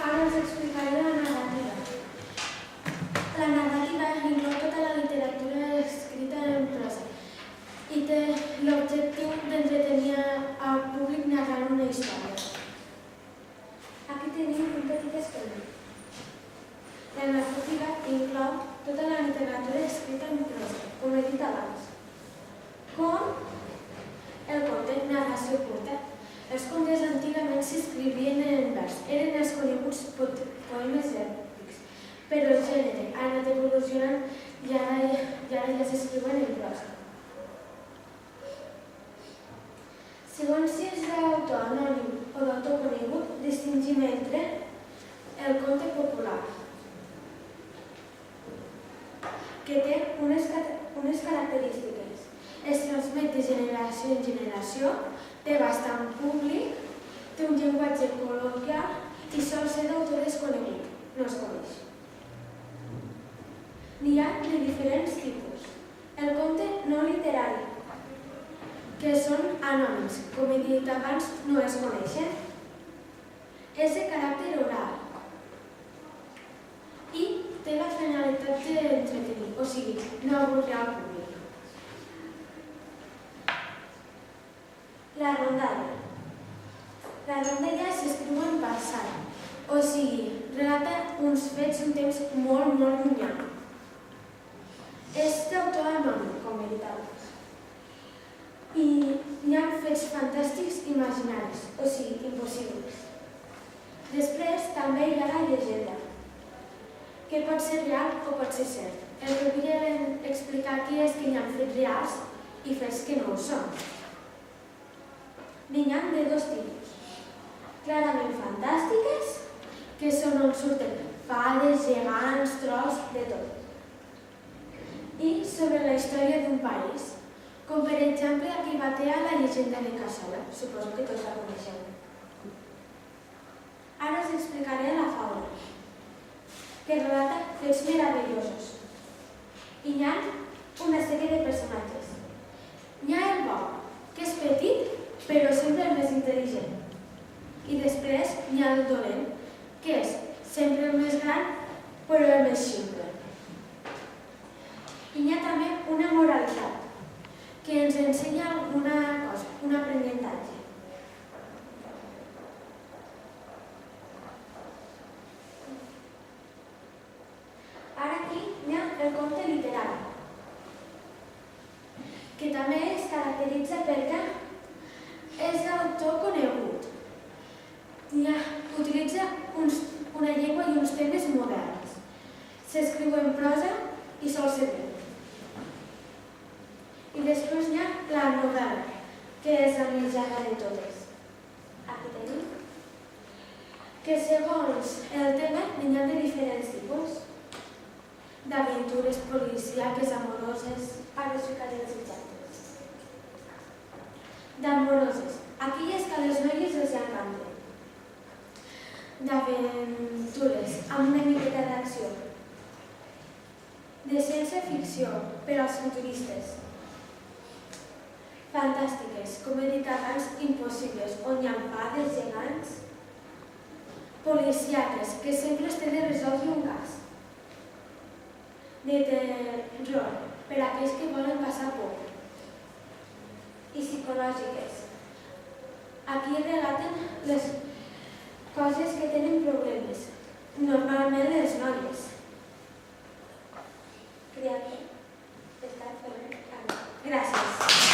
ara us explicaré la narrativa. La narrativa inclou tota la literatura escrita en prosa i té l'objectiu d'entretenir al públic narrant una història. Aquí tenim un petit esquema. La narrativa inclou tota la literatura escrita en prosa, com he dit abans, com el conte, narració curta. Els contes antigament s'escrivien en vers, eren els coneguts poemes èpics, però el gènere ha anat evolucionant i ara ja s'escriuen en prosa. Segons si és d'autor anònim o d'autor conegut, distingim entre el conte popular, que té unes característiques. Es transmet de generació en generació, té bastant públic, té un llenguatge col·loquial i sol ser d'autor desconegut, no es coneix. N'hi ha de diferents tipus. El conte no literari, que són anònims, com he dit abans, no es coneixen. És de caràcter oral i té la finalitat d'entretenir, o sigui, no avorrir al públic. La rondalla. La rondalla s'escriu en passat, o sigui, relata uns fets un temps molt llunyà. És d'autor anònim, com he dit abans. I hi ha fets fantàstics imaginaris, o sigui, impossibles. Després també hi ha la llegenda, que pot ser real o pot ser cert. El que vull explicar aquí és que hi ha fets reals i fets que no ho són. N'hi ha de dos tipus. Clarament fantàstiques, que són on surten fades, gegants, trolls, de tot. I sobre la història d'un país, com per exemple aquí batea la llegenda de Cassola. Suposo que tots la coneixeu. Ara us explicaré la faula, que relata fets meravellosos. I hi ha una sèrie de personatges. Hi ha el bo, que és petit, però sempre el més intel·ligent. I després hi ha el dolent, que és sempre el més gran, però el més ximple. I hi ha també una moralitat, que ens ensenya alguna cosa, un aprenentatge. Ara aquí hi ha el conte literari, que també es caracteritza perquè és d'autor conegut. Utilitza una llengua i uns temes moderns. S'escriu en prosa i sol ser breu. I després hi ha la novel·la, que és la més llarga de totes. Aquí tenim. Que segons el tema n'hi ha de diferents tipus. D'aventures policíaques, amoroses, ara us ficaré els exemples. D'amoroses, aquelles que a les noies els encanten. D'aventures, amb una miqueta d'acció. De ciència-ficció, per als futuristes. Fantàstiques, com he dit abans, impossibles, on hi ha fades, gegants. Policíaques, que sempre es té de resoldre un cas. De terror, per a aquells que volen passar por. I psicològiques. Aquí relaten les coses que tenen problemes, normalment les noies. Gràcies.